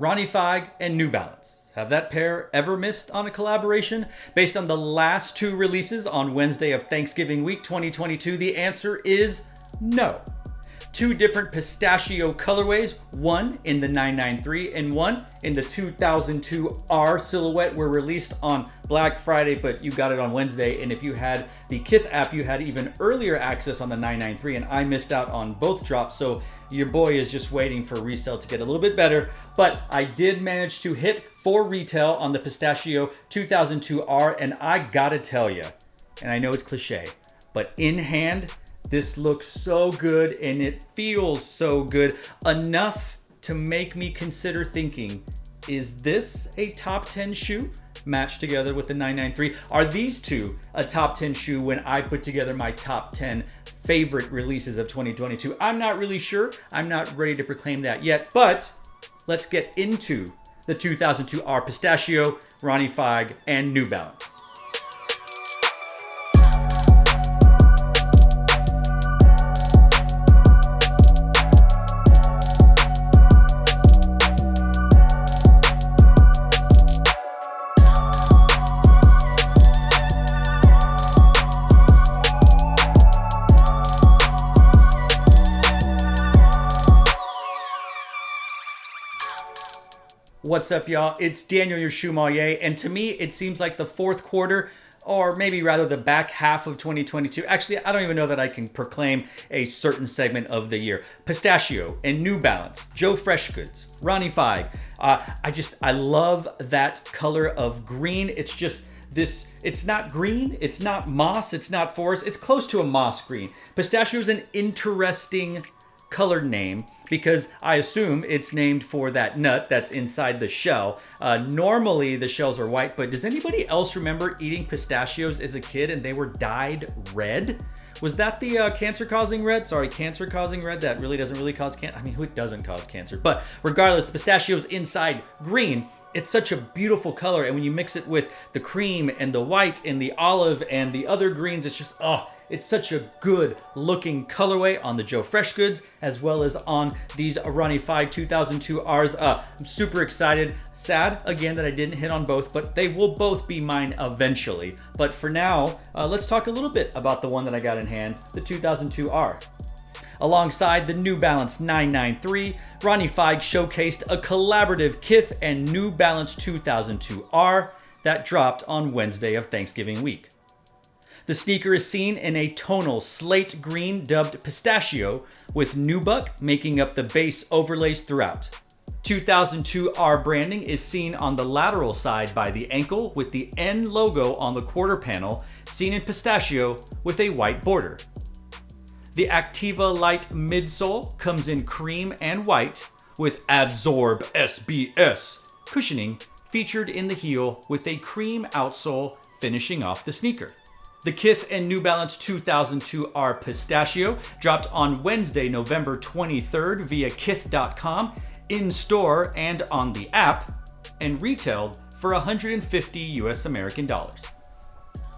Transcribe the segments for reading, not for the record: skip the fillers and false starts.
Ronnie Fieg and New Balance. Have that pair ever missed on a collaboration? Based on the last two releases on Wednesday of Thanksgiving week 2022, the answer is no. Two different Pistachio colorways, one in the 993 and one in the 2002R silhouette, were released on Black Friday, but you got it on Wednesday. And if you had the Kith app, you had even earlier access on the 993, and I missed out on both drops. So your boy is just waiting for resale to get a little bit better. But I did manage to hit for retail on the Pistachio 2002R, and I gotta tell you, and I know it's cliche, but in hand, this looks so good and it feels so good, enough to make me consider thinking, is this a top 10 shoe matched together with the 993? Are these two a top 10 shoe when I put together my top 10 favorite releases of 2022? I'm not really sure. I'm not ready to proclaim that yet, but let's get into the 2002R Pistachio, Ronnie Fieg, and New Balance. What's up, y'all? It's Daniel, your Shoemmelier, and to me, it seems like the fourth quarter, or maybe rather the back half of 2022. Actually, I don't even know that I can proclaim a certain segment of the year. Pistachio and New Balance, Joe Freshgoods, Ronnie Fieg. I love that color of green. It's just this, it's not green, it's not moss, it's not forest, it's close to a moss green. Pistachio is an interesting color name because I assume it's named for that nut that's inside the shell. Normally the shells are white, but does anybody else remember eating pistachios as a kid and they were dyed red? Was that the cancer-causing red? Sorry, cancer-causing red that really doesn't really cause cancer. I mean, who doesn't cause cancer? But regardless, the pistachio's inside green. It's such a beautiful color, and when you mix it with the cream and the white and the olive and the other greens, it's just, it's such a good looking colorway on the Joe Freshgoods as well as on these Ronnie Fieg 2002Rs. I'm super excited. Sad, again, that I didn't hit on both, but they will both be mine eventually. But for now, let's talk a little bit about the one that I got in hand, the 2002R. Alongside the New Balance 993, Ronnie Fieg showcased a collaborative Kith and New Balance 2002R that dropped on Wednesday of Thanksgiving week. The sneaker is seen in a tonal slate green dubbed Pistachio, with nubuck making up the base overlays throughout. 2002R branding is seen on the lateral side by the ankle, with the N logo on the quarter panel seen in Pistachio with a white border. The Activa Light midsole comes in cream and white, with Absorb SBS cushioning featured in the heel with a cream outsole finishing off the sneaker. The Kith and New Balance 2002R Pistachio dropped on Wednesday, November 23rd via kith.com, in-store and on the app, and retailed for 150 US American dollars.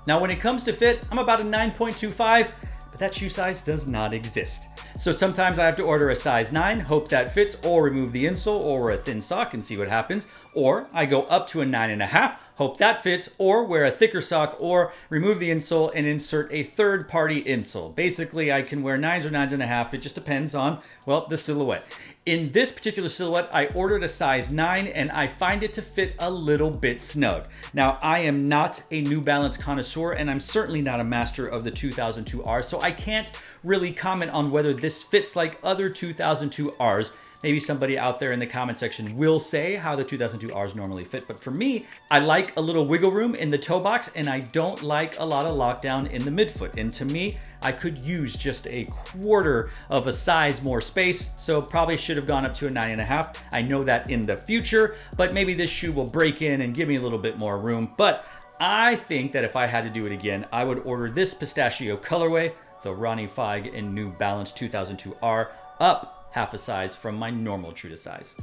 Now when it comes to fit, I'm about a 9.25, but that shoe size does not exist. So sometimes I have to order a size 9, hope that fits, or remove the insole or a thin sock and see what happens. Or I go up to a 9.5, hope that fits, or wear a thicker sock, or remove the insole and insert a third-party insole. Basically, I can wear 9s or 9.5. It just depends on, well, the silhouette. In this particular silhouette, I ordered a size 9 and I find it to fit a little bit snug. Now, I am not a New Balance connoisseur and I'm certainly not a master of the 2002R, so I can't really comment on whether this fits like other 2002Rs. Maybe somebody out there in the comment section will say how the 2002Rs normally fit, but for me, I like a little wiggle room in the toe box and I don't like a lot of lockdown in the midfoot. And to me, I could use just a quarter of a size more space, so probably should have gone up to a 9.5. I know that in the future, but maybe this shoe will break in and give me a little bit more room. But I think that if I had to do it again, I would order this Pistachio colorway, the Ronnie Fieg and New Balance 2002R, up half a size from my normal true to size.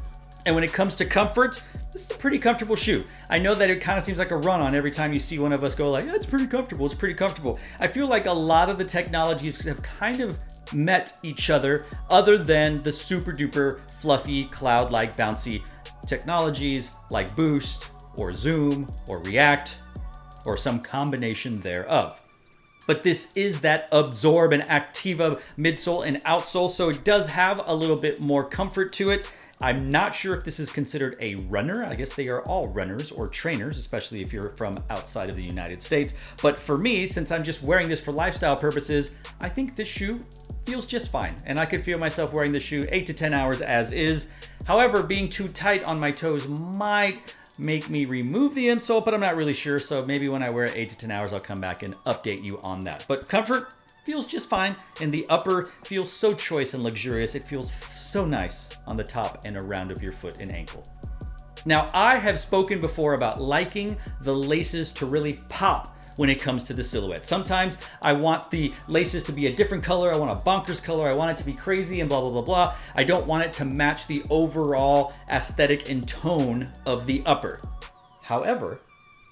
And when it comes to comfort, this is a pretty comfortable shoe. I know that it kind of seems like a run-on every time you see one of us go like, yeah, it's pretty comfortable, it's pretty comfortable. I feel like a lot of the technologies have kind of met each other than the super duper fluffy, cloud-like, bouncy technologies like Boost or Zoom or React or some combination thereof. But this is that Absorb and Activa midsole and outsole, so it does have a little bit more comfort to it. I'm not sure if this is considered a runner. I guess they are all runners or trainers, especially if you're from outside of the United States. But for me, since I'm just wearing this for lifestyle purposes, I think this shoe feels just fine. And I could feel myself wearing the shoe 8 to 10 hours as is. However, being too tight on my toes might make me remove the insole, but I'm not really sure. So maybe when I wear it 8 to 10 hours, I'll come back and update you on that. But comfort feels just fine. And the upper feels so choice and luxurious. It feels so nice on the top and around of your foot and ankle. Now, I have spoken before about liking the laces to really pop when it comes to the silhouette. Sometimes I want the laces to be a different color. I want a bonkers color. I want it to be crazy and blah, blah, blah, blah. I don't want it to match the overall aesthetic and tone of the upper. However,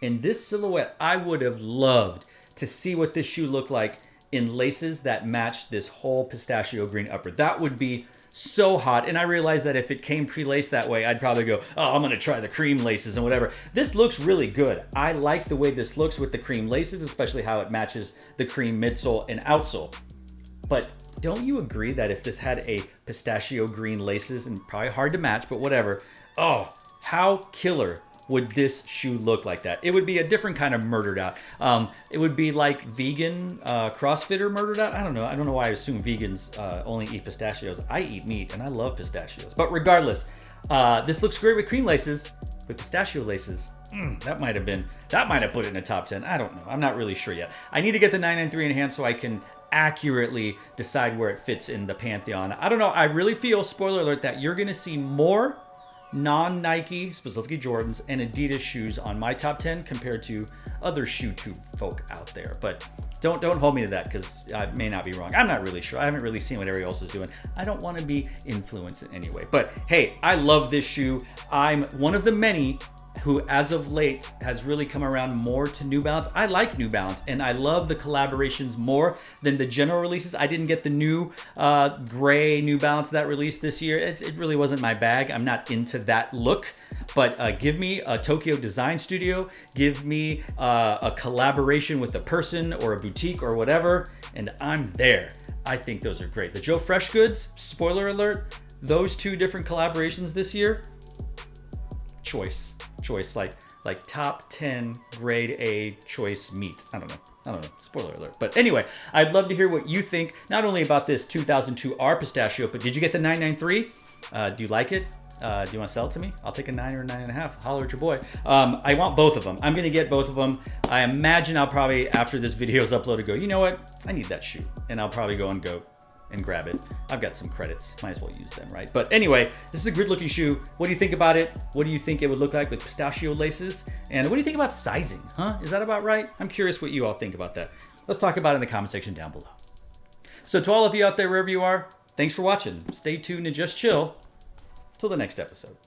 in this silhouette, I would have loved to see what this shoe looked like in laces that match this whole pistachio green upper. That would be so hot. And I realized that if it came pre-laced that way, I'd probably go, oh, I'm gonna try the cream laces and whatever. This looks really good. I like the way this looks with the cream laces, especially how it matches the cream midsole and outsole. But don't you agree that if this had a pistachio green laces, and probably hard to match, but whatever, oh, how killer would this shoe look like that? It would be a different kind of murdered out. It would be like vegan CrossFitter murdered out. I don't know. I don't know why I assume vegans only eat pistachios. I eat meat and I love pistachios. But regardless, this looks great with cream laces. With pistachio laces, that might have put it in the top 10. I don't know. I'm not really sure yet. I need to get the 993 in hand so I can accurately decide where it fits in the pantheon. I don't know. I really feel, spoiler alert, that you're going to see more non-Nike, specifically Jordans, and Adidas shoes on my top 10 compared to other shoe tube folk out there. But don't hold me to that, because I may not be wrong. I'm not really sure. I haven't really seen what everybody else is doing. I don't want to be influenced in any way. But hey, I love this shoe. I'm one of the many who, as of late, has really come around more to New Balance. I like New Balance, and I love the collaborations more than the general releases. I didn't get the new gray New Balance that released this year. It really wasn't my bag. I'm not into that look. But give me a Tokyo design studio, give me a collaboration with a person or a boutique or whatever, and I'm there. I think those are great. The Joe Fresh Goods, spoiler alert, those two different collaborations this year, choice, like top 10 grade A choice meat. I don't know, spoiler alert. But anyway, I'd love to hear what you think, not only about this 2002 R Pistachio, but did you get the 993? Do you like it? Do you want to sell it to me? I'll take a 9 or a 9.5. Holler at your boy. I want both of them. I'm going to get both of them. I imagine I'll probably, after this video is uploaded, go, you know what? I need that shoe. And I'll probably go and grab it. I've got some credits. Might as well use them, right? But anyway, this is a good looking shoe. What do you think about it? What do you think it would look like with pistachio laces? And what do you think about sizing? Huh? Is that about right? I'm curious what you all think about that. Let's talk about it in the comment section down below. So to all of you out there, wherever you are, thanks for watching. Stay tuned and just chill till the next episode.